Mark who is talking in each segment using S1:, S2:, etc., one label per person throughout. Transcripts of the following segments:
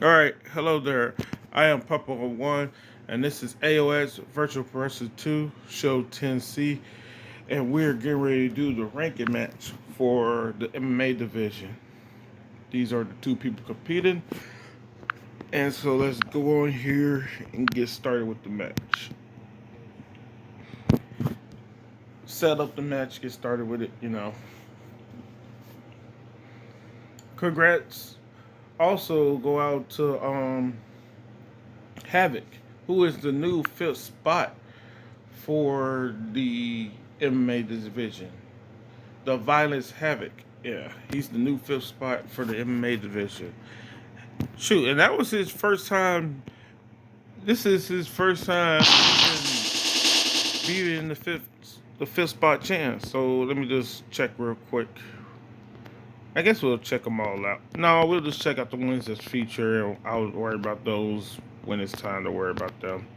S1: All right, hello there. I am Papa One, and this is AOS Virtual Progressive 2, Show 10C, and we're getting ready to do the ranking match for the MMA division. These are the two people competing, and so let's go on here and get started with the match. Set up the match, get started with it. Congrats. Also, go out to Havoc, who is the new fifth spot for the MMA division. The Violence Havoc. Yeah, he's the new fifth spot for the MMA division. Shoot, and that was his first time. This is his first time beating the fifth spot chance. So let me just check real quick. I guess we'll check them all out. No, we'll just check out the ones that's featured, and I'll worry about those when it's time to worry about them.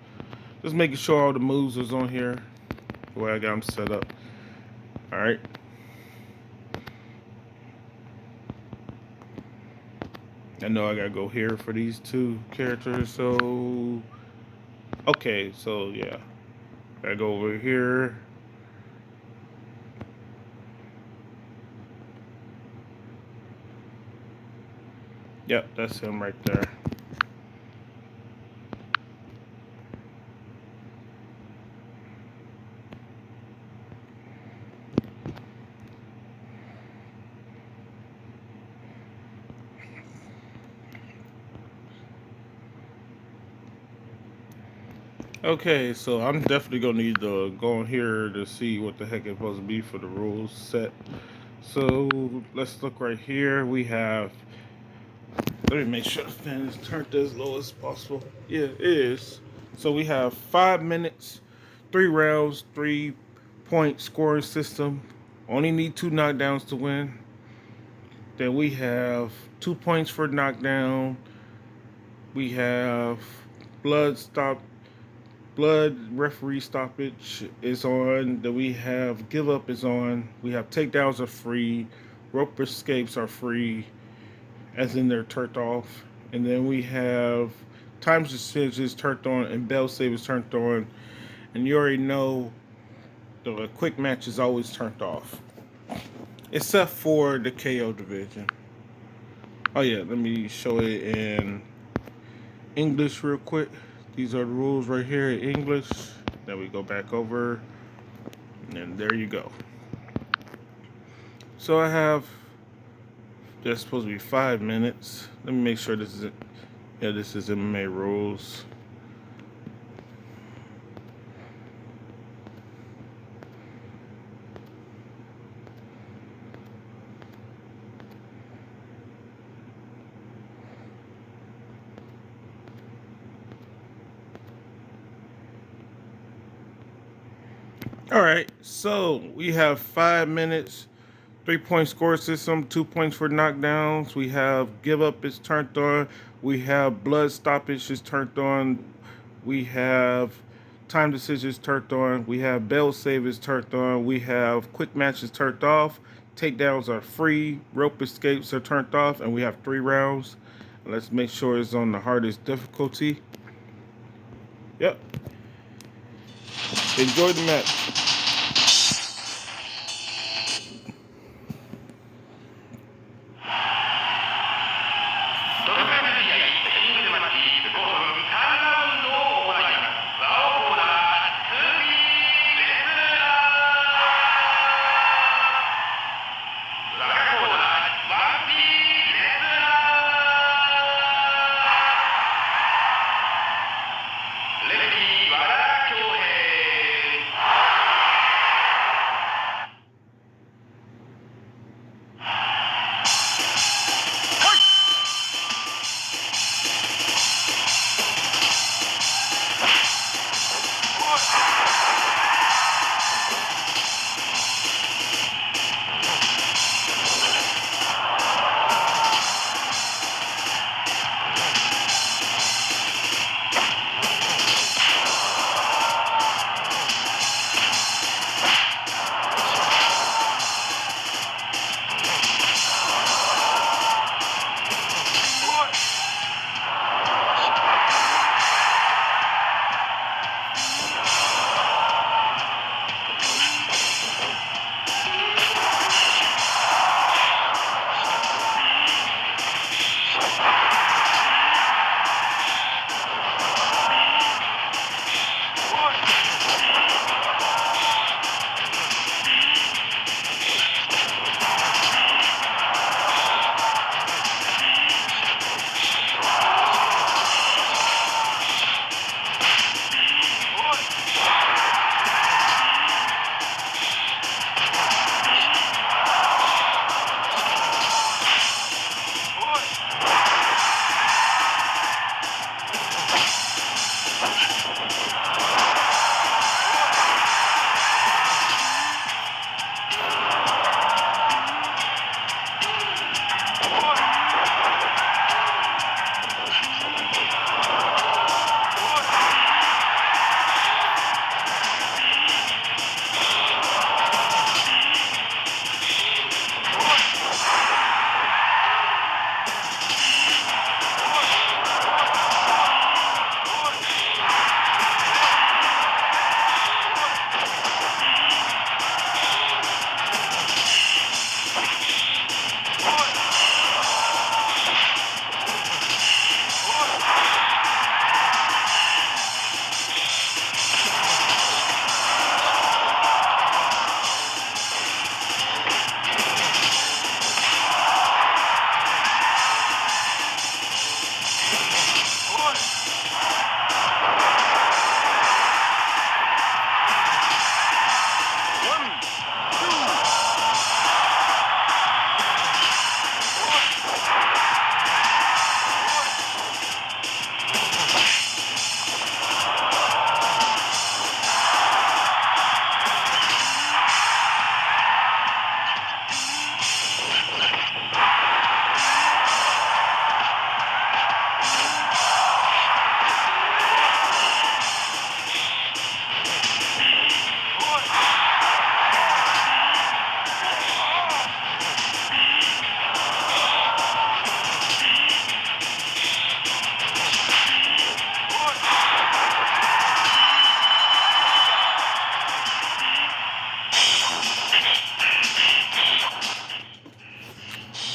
S1: Just making sure all the moves is on here the way I got them set up. All right. I know I gotta go here for these two characters. So okay, so yeah, I go over here. Yep, that's him right there. Okay, so I'm definitely gonna need to go in here to see what the heck it's supposed to be for the rules set. So let's look right here. We have. Let me make sure the fan is turned as low as possible. Yeah, it is. So we have 5 minutes, 3 rounds, 3 point scoring system. Only need two knockdowns to win. Then we have 2 points for knockdown. We have blood stop, blood referee stoppage is on. Then we have give up is on. We have takedowns are free. Rope escapes are free, as in they're turned off. And then we have times decisions turned on and bell savers turned on. And you already know the quick match is always turned off, except for the KO division. Oh yeah, let me show it in English real quick. These are the rules right here in English. Then we go back over, and there you go. So I have. That's supposed to be 5 minutes. Let me make sure this is it. Yeah, this is MMA rules. All right, so we have 5 minutes, 3 point score system, 2 points for knockdowns. We have give up is turned on. We have blood stoppage is turned on. We have time decisions turned on. We have bell save is turned on. We have quick matches turned off. Takedowns are free. Rope escapes are turned off, and we have 3 rounds. Let's make sure it's on the hardest difficulty. Yep. Enjoy the match.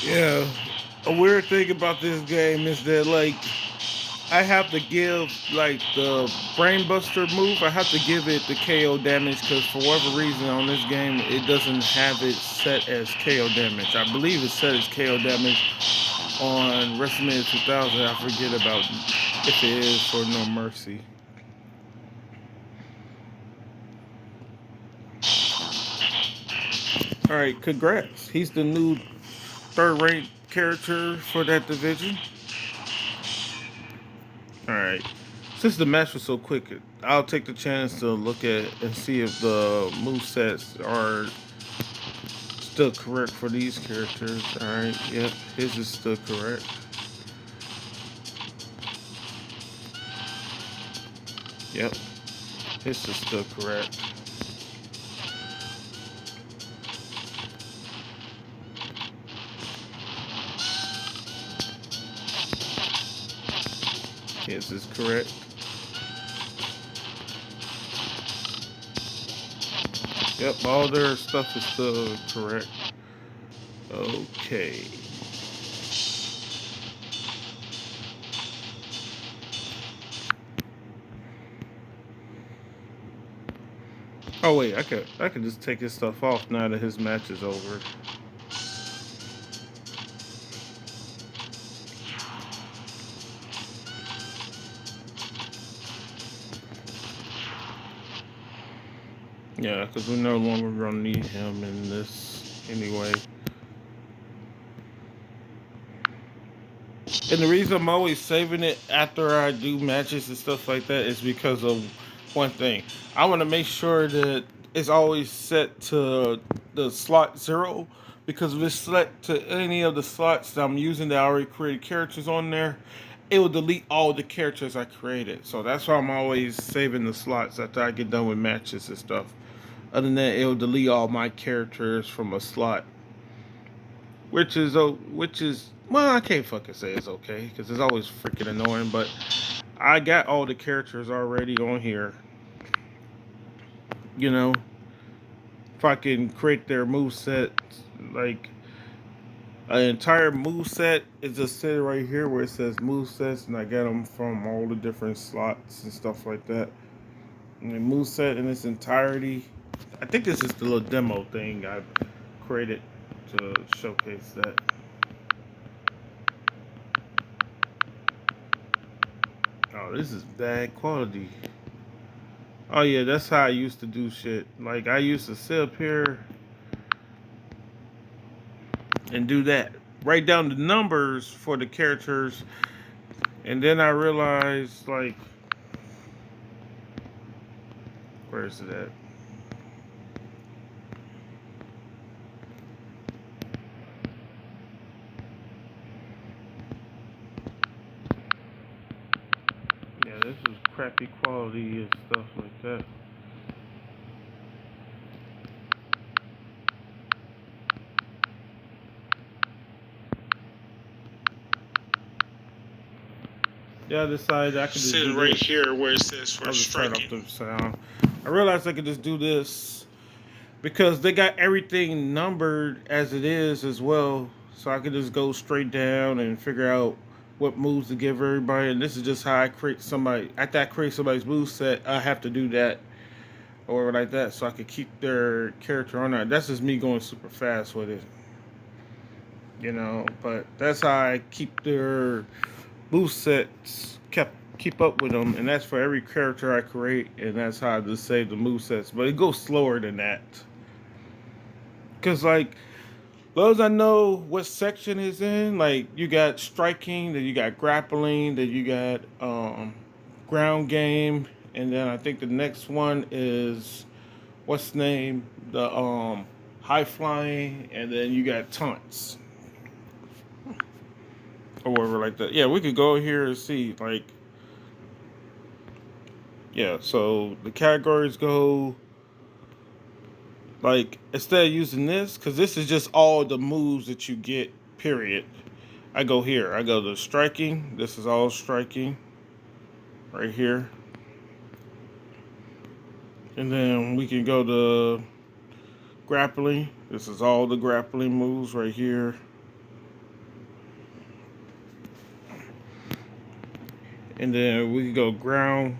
S1: Yeah. A weird thing about this game is that like I have to give like the brainbuster move. I have to give it the KO damage because for whatever reason on this game it doesn't have it set as KO damage. I believe it's set as KO damage on WrestleMania 2000. I forget about if it is for No Mercy. All right, congrats. He's the new third-ranked character for that division. All right. Since the match was so quick, I'll take the chance to look at and see if the move sets are still correct for these characters. All right. Yep. His is still correct. Yep. His is still correct. His is correct. Yep. All their stuff is still correct. Okay. Oh wait, I could just take his stuff off now that his match is over. Yeah, because we're no longer gonna need him in this anyway. And the reason I'm always saving it after I do matches and stuff like that is because of one thing. I want to make sure that it's always set to the slot zero because if it's set to any of the slots that I'm using that I already created characters on there, it will delete all the characters I created. So that's why I'm always saving the slots after I get done with matches and stuff. Other than that, it will delete all my characters from a slot, which is well, I can't fucking say it's okay because it's always freaking annoying. But I got all the characters already on here. You know, if I can create their move set, like an entire move set is just sitting right here where it says move sets, and I got them from all the different slots and stuff like that. And the move set in its entirety. I think this is the little demo thing I created to showcase that. Oh, this is bad quality. Oh yeah, that's how I used to do shit. Like I used to sit up here and do that. Write down the numbers for the characters, and then I realized like, where is it at? Yeah, this is crappy quality and stuff like that. Yeah, I decided I could just do
S2: Sit right
S1: this.
S2: here where it says for
S1: I'll just turn off
S2: striking.
S1: the sound. I realized I could just do this because they got everything numbered as it is as well. So I could just go straight down and figure out what moves to give everybody. And this is just how I create somebody. After I create somebody's move set, I have to do that or like that so I could keep their character on there. That's just me going super fast with it, you know. But that's how I keep their move sets keep up with them, and that's for every character I create, and that's how I just save the move sets. But it goes slower than that, cause like those I know what section is in. Like you got striking, then you got grappling, then you got ground game, and then I think the next one is what's the name, the high flying, and then you got taunts or whatever like that. Yeah, we could go here and see like, yeah. So the categories go like, instead of using this, because this is just all the moves that you get. Period. I go here. I go to striking. This is all striking right here. And then we can go to grappling. This is all the grappling moves right here. And then we can go ground,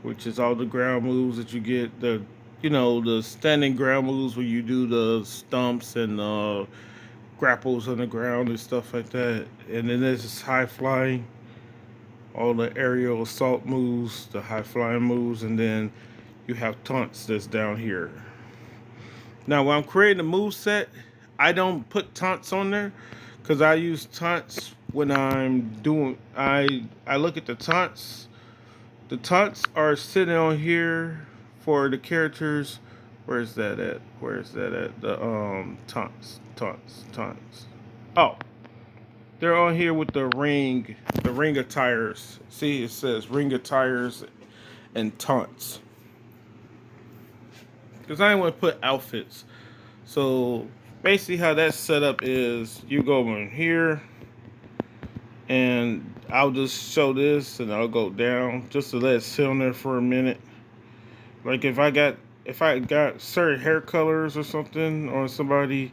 S1: which is all the ground moves that you get. The standing ground moves where you do the stumps and grapples on the ground and stuff like that. And then there's high flying, all the aerial assault moves, the high flying moves, and then you have taunts that's down here. Now, when I'm creating a move set, I don't put taunts on there because I use taunts when I'm doing. I look at the taunts. The taunts are sitting on here for the characters. Where's that at? Where's that at? The taunts. Oh, they're on here with the ring attires. See, it says ring attires and taunts. Because I didn't want to put outfits. So basically, how that's set up is you go in here, and I'll just show this, and I'll go down just to let it sit on there for a minute. Like if I got certain hair colors or something on somebody,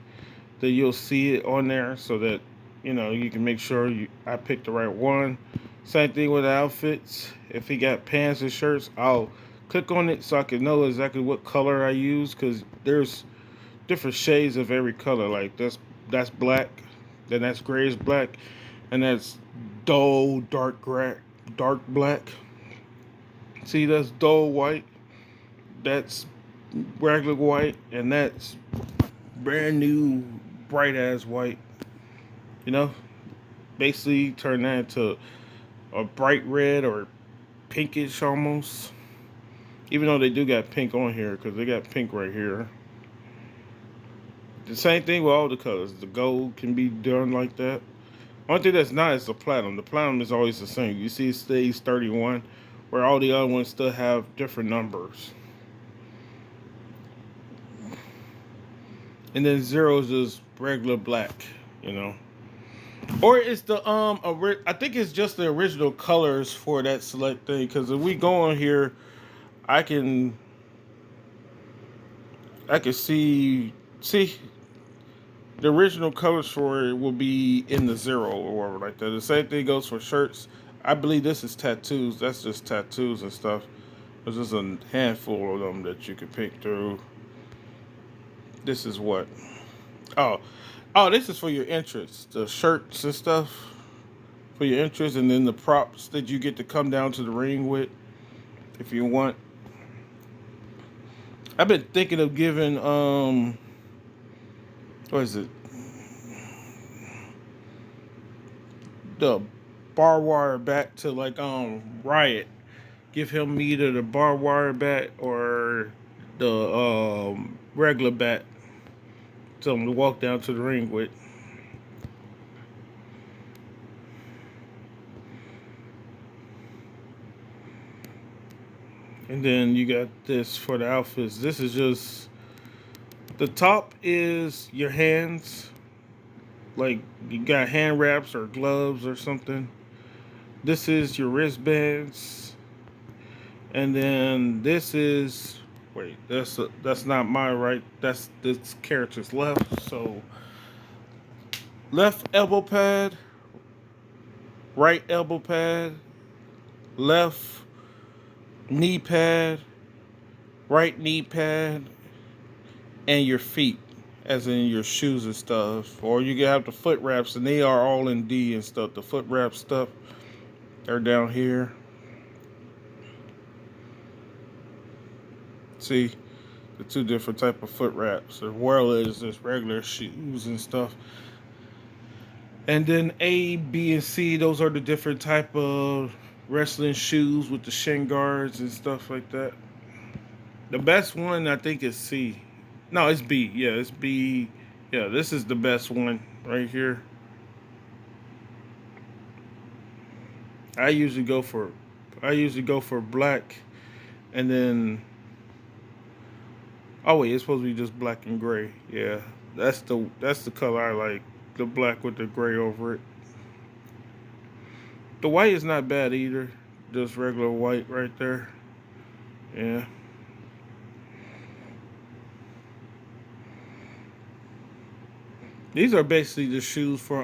S1: then you'll see it on there, so that you can make sure I picked the right one. Same thing with the outfits. If he got pants and shirts, I'll click on it so I can know exactly what color I use, because there's different shades of every color. Like that's black, then that's grayish black, and that's dull dark black. See, that's dull white, that's regular white, and that's brand new bright ass white. You know, basically turn that into a bright red or pinkish almost. Even though they do got pink on here, because they got pink right here. The same thing with all the colors. The gold can be done like that. Only thing that's not is the platinum. The platinum is always the same. You see it stays 31, where all the other ones still have different numbers. And then zero is just regular black, you know. Or it's the I think it's just the original colors for that select thing. Because if we go on here, I can see the original colors for it will be in the zero or whatever like that. The same thing goes for shirts. I believe this is tattoos. That's just tattoos and stuff. There's just a handful of them that you can pick through. This is what? Oh, this is for your interests. The shirts and stuff for your interests, and then the props that you get to come down to the ring with, if you want. I've been thinking of giving what is it? The barbed wire bat to like Riot. Give him either the barbed wire bat or the regular bat. Tell him to walk down to the ring with. And then you got this for the outfits. This is just the top is your hands, like you got hand wraps or gloves or something. This is your wristbands, and then this is wait, that's not my right. That's this character's left. So left elbow pad, right elbow pad, left knee pad, right knee pad, and your feet, as in your shoes and stuff. Or you can have the foot wraps, and they are all in D and stuff. The foot wrap stuff are down here. See the two different type of foot wraps, as well as just regular shoes and stuff. And then A, B, and C, those are the different type of wrestling shoes with the shin guards and stuff like that. The best one I think is C. No, it's B. Yeah, it's B. Yeah, this is the best one right here. I usually go for black, and then oh wait, it's supposed to be just black and gray. Yeah, that's the color I like. The black with the gray over it. The white is not bad either. Just regular white right there. Yeah. These are basically the shoes for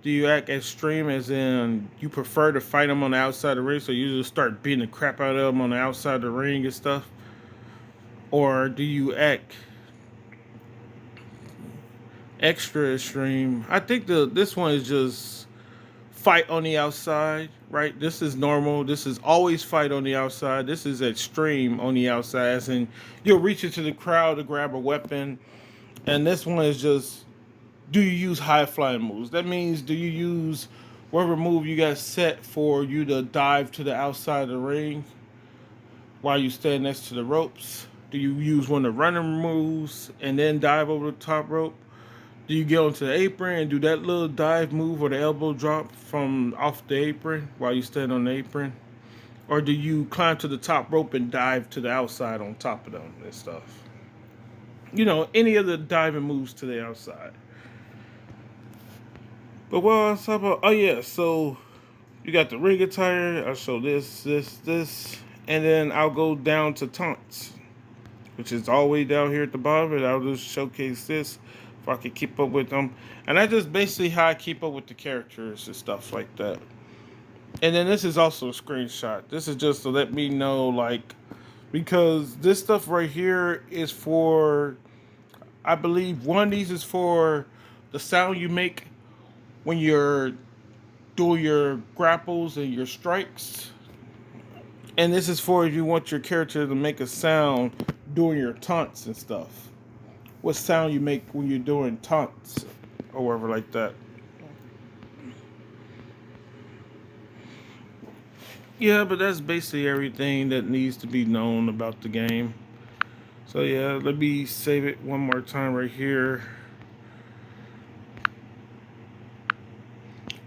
S1: Do you act extreme as in you prefer to fight them on the outside of the ring, so you just start beating the crap out of them on the outside of the ring and stuff? Or do you act extra extreme? I think this one is just fight on the outside, right? This is normal. This is always fight on the outside. This is extreme on the outside, as in you'll reach into the crowd to grab a weapon. And this one is just, do you use high flying moves? That means, do you use whatever move you got set for you to dive to the outside of the ring while you stand next to the ropes? Do you use one of the running moves and then dive over the top rope? Do you get onto the apron and do that little dive move or the elbow drop from off the apron while you stand on the apron? Or do you climb to the top rope and dive to the outside on top of them and stuff? You know, any of the diving moves to the outside. But what I was talking about, oh yeah, so you got the ring attire. I'll show this, and then I'll go down to taunts, which is all the way down here at the bottom, and I'll just showcase this if I can keep up with them. And that's just basically how I keep up with the characters and stuff like that. And then this is also a screenshot. This is just to let me know, like, because this stuff right here is for, I believe one of these is for the sound you make when you're doing your grapples and your strikes. And this is for if you want your character to make a sound doing your taunts and stuff. What sound you make when you're doing taunts or whatever like that. Yeah, but that's basically everything that needs to be known about the game. So yeah, let me save it one more time right here.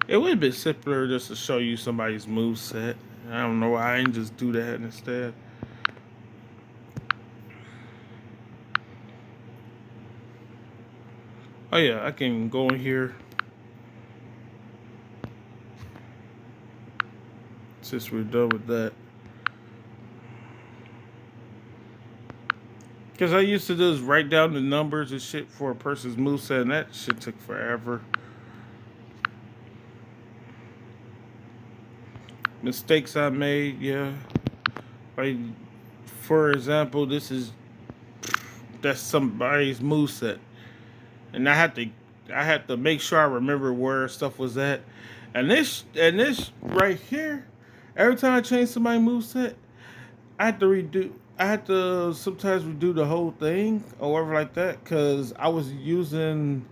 S1: It would have been simpler just to show you somebody's moveset. I don't know why I didn't just do that instead. Oh yeah, I can go in here. Since we're done with that. Because I used to just write down the numbers and shit for a person's moveset, and that shit took forever. Mistakes I made, yeah. Like, for example, that's somebody's moveset. And I had to make sure I remember where stuff was at. And this right here, every time I change somebody's moveset, I had to sometimes redo the whole thing or whatever like that, because I was using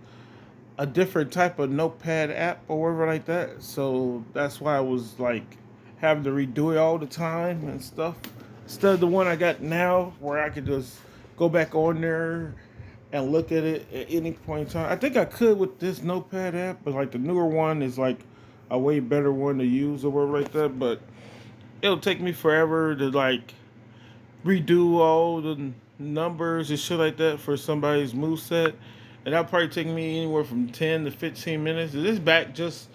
S1: a different type of notepad app or whatever like that. So that's why I was like having to redo it all the time and stuff. Instead of the one I got now where I could just go back on there and look at it at any point in time. I think I could with this notepad app, but like the newer one is like a way better one to use or whatever like that. But it'll take me forever to like redo all the numbers and shit like that for somebody's moveset. And that'll probably take me anywhere from 10 to 15 minutes. This back just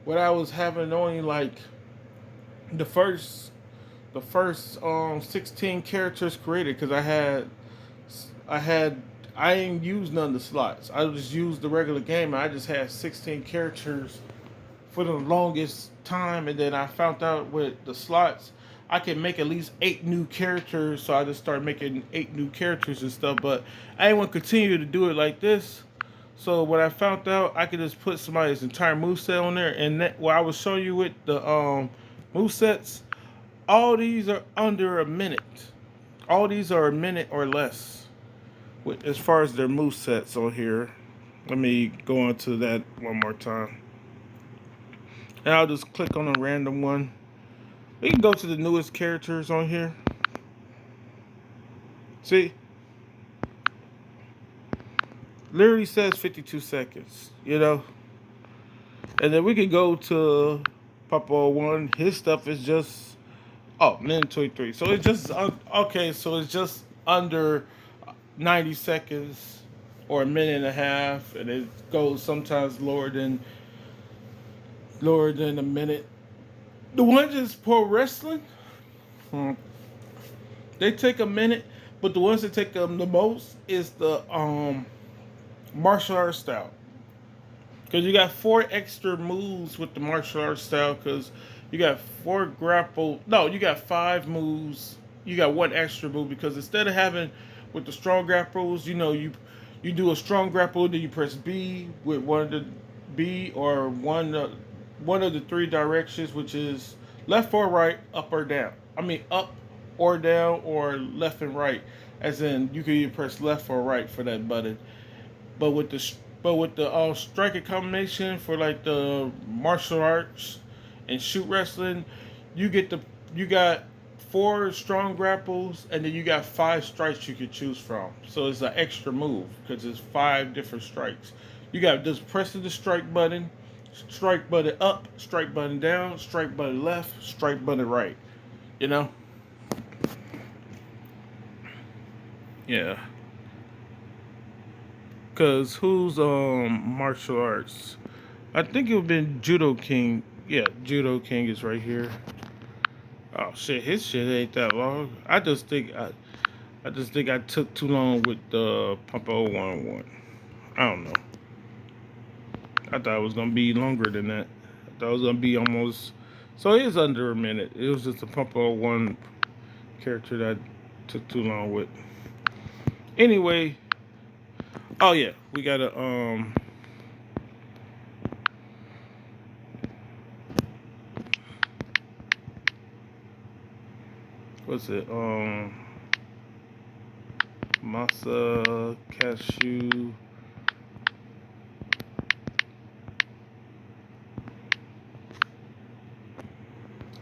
S1: when I was having only like the first 16 characters created, because I ain't used none of the slots. I just used the regular game, and I just had 16 characters for the longest time. And then I found out with the slots I can make at least 8 new characters, so I just started making 8 new characters and stuff. But I didn't want to continue to do it like this. So when I found out I could just put somebody's entire moveset on there, and that, what I was showing you with the movesets, all these are under a minute. All these are a minute or less with, as far as their movesets on here. Let me go on to that one more time. And I'll just click on a random one. We can go to the newest characters on here. See? Literally says 52 seconds, you know? And then we can go to Papa 1. His stuff is just, minute 23. So it's just, okay, so it's just under 90 seconds or a minute and a half. And it goes sometimes lower than a minute. The ones that's pro wrestling, they take a minute, but the ones that take them the most is the martial arts style. Because you got four extra moves with the martial arts style. Because you got four grapple. No, you got five moves. You got one extra move because instead of having with the strong grapples, you do a strong grapple, then you press B with one of the B or one of the three directions, which is left or right, up or down. I mean up or down or left and right. As in, you can either press left or right for that button. But with the striker combination for like the martial arts and shoot wrestling, you get the you got four strong grapples and then you got five strikes you can choose from. So it's an extra move because it's five different strikes. You got just pressing the strike button up, strike button down, strike button left, strike button right. You know? Yeah. Cause who's martial arts? I think it would have been Judo King. Yeah, Judo King is right here. Oh shit, his shit ain't that long. I just think I took too long with the Pump 011. I don't know. I thought it was gonna be longer than that. I thought it was gonna be almost. So it is under a minute. It was just a Pump 011 character that I took too long with. Anyway, oh yeah, we gotta what's it masa cashew.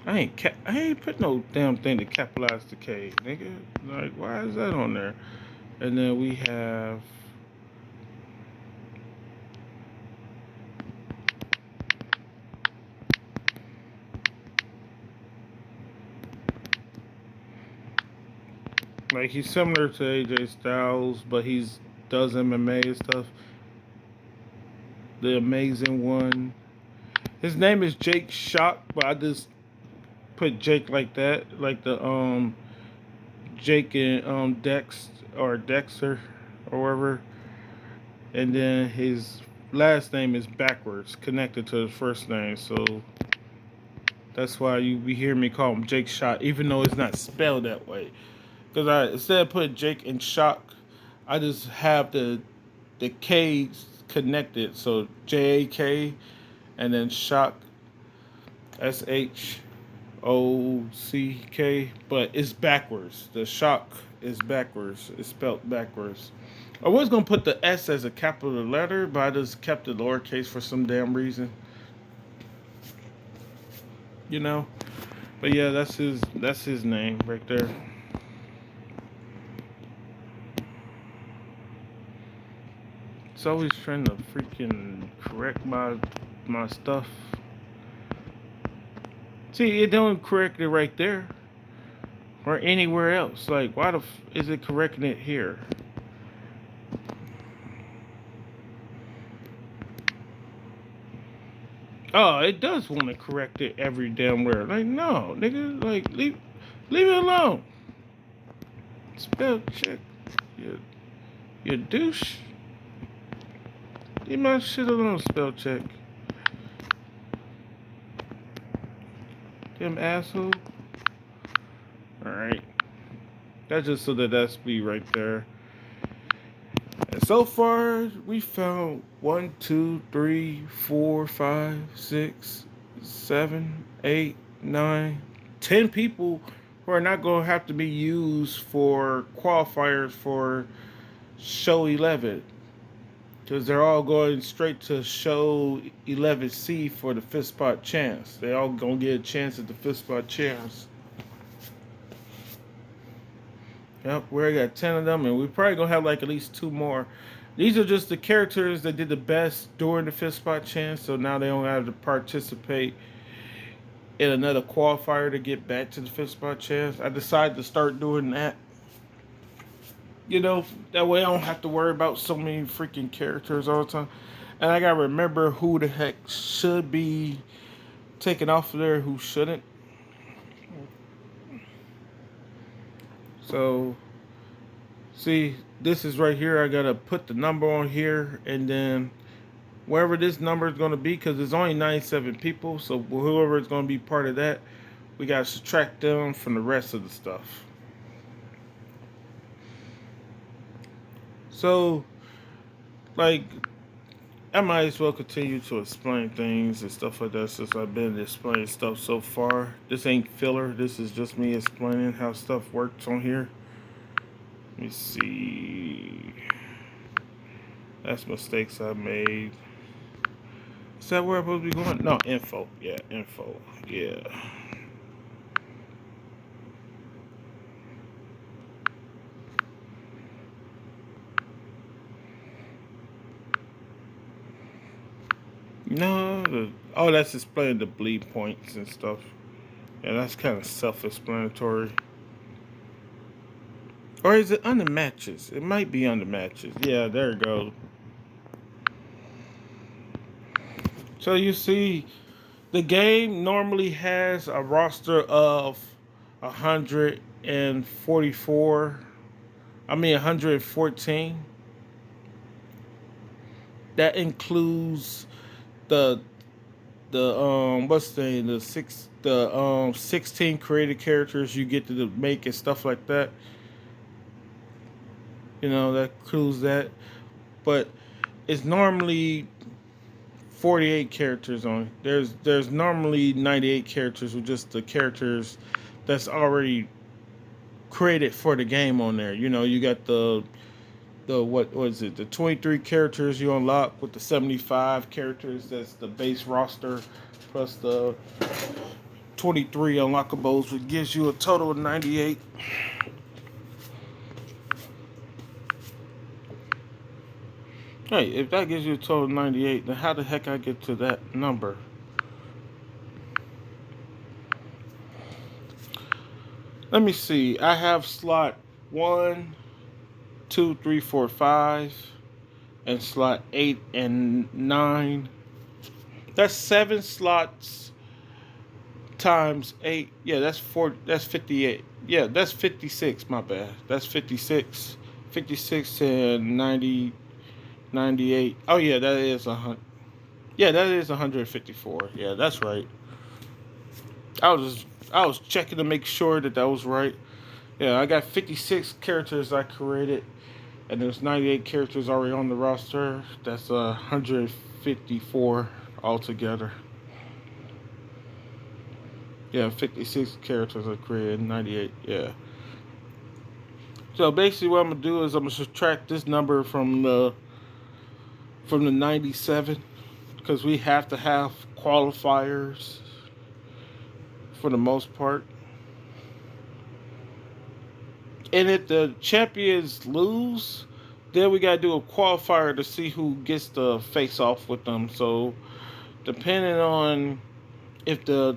S1: I ain't put no damn thing to capitalize the K, nigga. Like, why is that on there? And then we have like he's similar to AJ Styles, but he's does MMA and stuff. The amazing one. His name is Jake Shock, but I just put Jake like that, like the Jake and Dex or Dexter or whatever. And then his last name is backwards, connected to his first name. So that's why you be hearing me call him Jake Shot, even though it's not spelled that way. Because I instead of putting Jake in Shock, I just have the K connected. So JAK and then Shock SHOCK, but it's backwards. The Shock is backwards. It's spelled backwards. I was gonna put the S as a capital letter, but I just kept it lowercase for some damn reason. You know. But yeah, that's his name right there. It's always trying to freaking correct my stuff. See, it don't correct it right there or anywhere else. Like, why is it correcting it here? Oh, it does want to correct it every damn where. Like, no, nigga, like leave it alone. Spell check. You douche. Leave my shit alone, spell check. Damn asshole. Alright. That's just so that's be right there. And so far, we found 1, 2, 3, 4, 5, 6, 7, 8, 9, 10 people who are not going to have to be used for qualifiers for show 11. Because they're all going straight to show 11C for the fifth spot chance. They all going to get a chance at the fifth spot chance. Yep, we got 10 of them, and we probably gonna have like at least 2 more. These are just the characters that did the best during the fifth spot chance, so now they don't have to participate in another qualifier to get back to the fifth spot chance. I decided to start doing that. You know, that way I don't have to worry about so many freaking characters all the time. And I gotta remember who the heck should be taken off of there, who shouldn't. So, see, this is right here. I gotta put the number on here, and then wherever this number is going to be, because there's only 97 people. So whoever is going to be part of that, we got to subtract them from the rest of the stuff. So, like, I might as well continue to explain things and stuff like that since I've been explaining stuff so far. This ain't filler. This is just me explaining how stuff works on here. Let me see. That's mistakes I made. Is that where I'm supposed to be going? No, info. Yeah, info. Yeah. No, oh, that's explaining the bleed points and stuff. Yeah, that's kind of self-explanatory. Or is it under matches? It might be under matches. Yeah, there it goes. So you see, the game normally has a roster of 144. I mean 114. That includes the what's the name? The 16 created characters you get to make and stuff like that. You know, that includes that. But it's normally 48 characters on. There's normally 98 characters with just the characters that's already created for the game on there. You know, you got the what was it? The 23 characters you unlock with the 75 characters that's the base roster plus the 23 unlockables, which gives you a total of 98. Hey, if that gives you a total of 98, then how the heck I get to that number? Let me see. I have slot 1, 2, 3, 4, 5, and slot 8 and 9. That's 7 slots times 8. Yeah, that's 4. That's 58. Yeah, that's 56. My bad. That's 56. 56 and 90, 98. Oh yeah, that is 100. Yeah, that is 154. Yeah, that's right. I was checking to make sure that that was right. Yeah, I got 56 characters I created, and there's 98 characters already on the roster. That's 154 altogether. Yeah, 56 characters I created, 98. Yeah. So basically, what I'm gonna do is I'm gonna subtract this number from the 97 because we have to have qualifiers for the most part. And if the champions lose, then we gotta do a qualifier to see who gets to face off with them. So depending on if the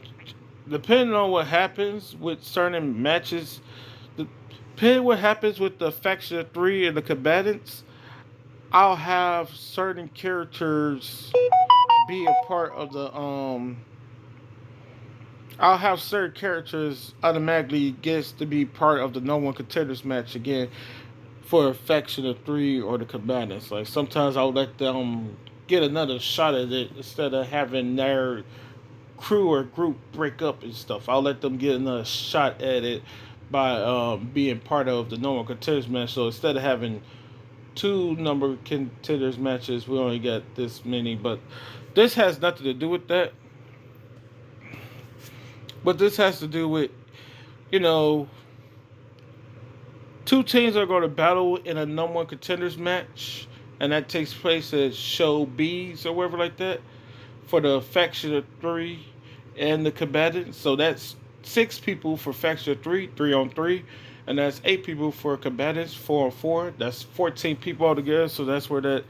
S1: depending on what happens with certain matches, depending what happens with the faction of 3 and the combatants, I'll have certain characters be a part of the I'll have certain characters automatically gets to be part of the no one contenders match again for a faction of 3 or the combatants. Like sometimes I'll let them get another shot at it instead of having their crew or group break up and stuff. I'll let them get another shot at it by being part of the no one contenders match. So instead of having 2 number contenders matches, we only got this many. But this has nothing to do with that. But this has to do with, you know, 2 teams are going to battle in a number 1 contenders match, and that takes place at show B's or whatever like that for the faction of 3 and the combatants. So that's 6 people for faction of 3, 3 on 3, and that's 8 people for combatants, 4 on 4. That's 14 people altogether. So that's where that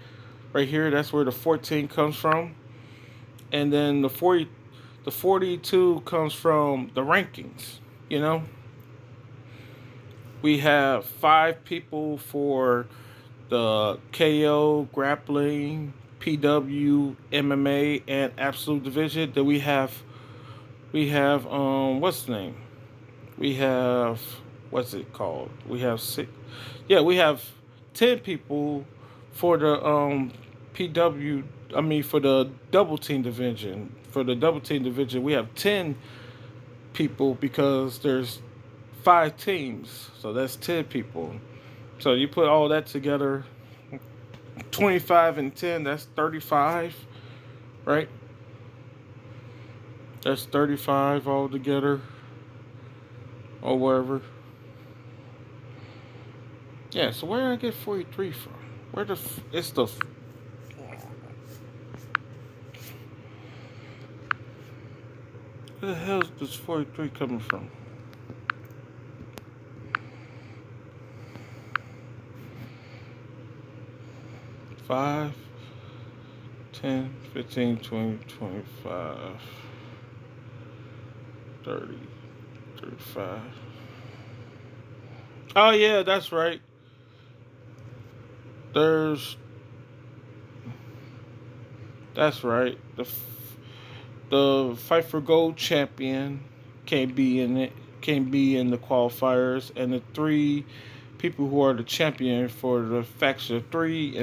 S1: right here. That's where the 14 comes from, and then the 42 comes from the rankings. You know, we have 5 people for the KO, grappling, PW, MMA, and absolute division. Then we have what's the name? We have what's it called? We have 6. Yeah, we have 10 people for the PW I mean, for the double team division. For the double team division, we have 10 people because there's 5 teams, so that's 10 people. So you put all that together, 25 and 10, that's 35, right? That's 35 all together, or wherever. Yeah. So where did I get 43 from? Where it's where the hell is this 43 coming from? 5, 10, 15, 20, 25, 30, 35. Oh yeah, that's right. There's that's right. The Fight for Gold champion can't be in it. Can't be in the qualifiers, and the 3 people who are the champion for the faction 3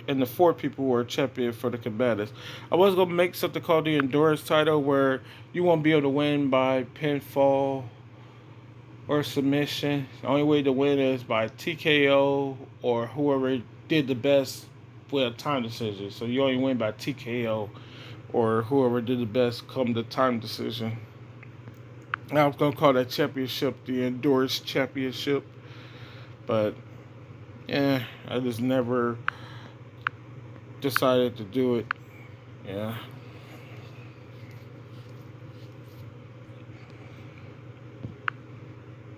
S1: and the 4 people who are champion for the combatants. I was gonna make something called the endurance title where you won't be able to win by pinfall or submission. The only way to win is by TKO or whoever did the best with a time decision. So you only win by TKO or whoever did the best come the time decision. I was gonna call that championship the Endurance Championship, but yeah, I just never decided to do it. Yeah.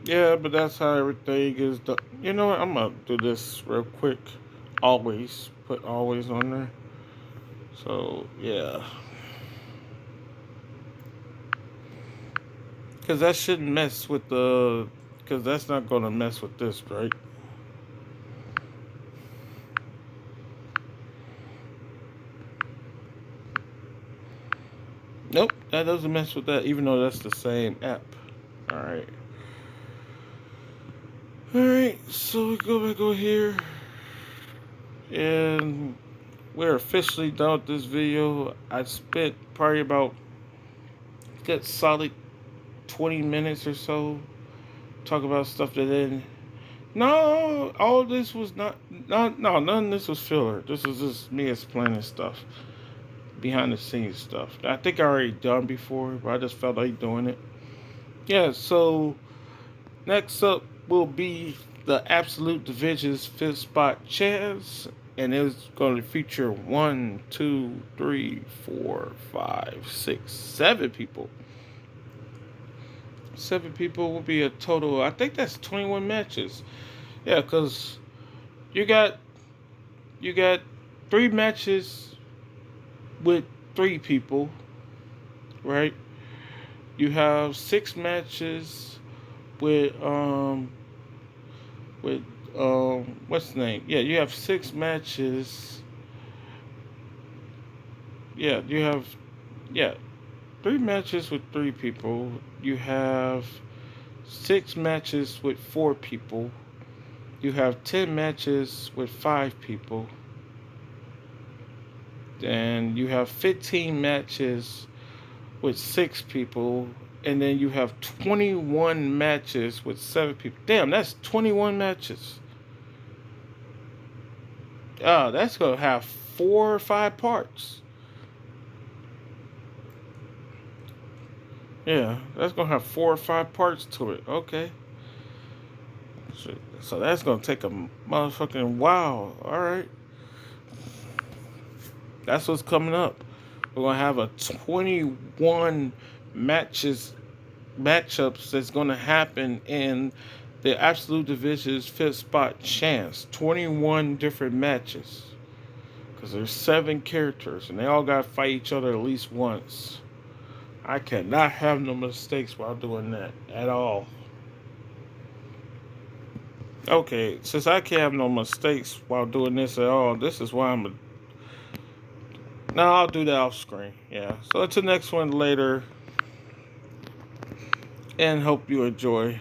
S1: Yeah, but that's how everything is done. You know what? I'm gonna do this real quick. Always put always on there. So yeah, because that shouldn't mess with the. Because that's not gonna mess with this, right? Nope, that doesn't mess with that, even though that's the same app. All right. All right. So we go back over here, and we're officially done with this video. I spent probably about good solid 20 minutes or so talk about stuff that didn't. No, all this was no, none of this was filler. This was just me explaining stuff, behind the scenes stuff. I think I already done before, but I just felt like doing it. Yeah, so next up will be the Absolute Division's 5th spot chance, and it's going to feature 1, 2, 3, 4, 5, 6, 7 people. 7 people will be a total. I think that's 21 matches. Yeah, because you got you got 3 matches with 3 people, right? You have 6 matches with with what's the name? Yeah, you have 6 matches. Yeah, you have yeah 3 matches with 3 people. You have 6 matches with 4 people. You have 10 matches with 5 people. And you have 15 matches with 6 people. And then you have 21 matches with 7 people. Damn, that's 21 matches. That's going to have 4 or 5 parts. Yeah, that's going to have 4 or 5 parts to it. Okay. So that's going to take a motherfucking while. All right. That's what's coming up. We're going to have a 21 matchups that's going to happen in the Absolute Division's 5th spot chance. 21 different matches. Because there's 7 characters and they all got to fight each other at least once. I cannot have no mistakes while doing that at all. Okay, since I can't have no mistakes while doing this at all, this is why I'm no, I'll do that off screen. Yeah. So until next one later, and hope you enjoy.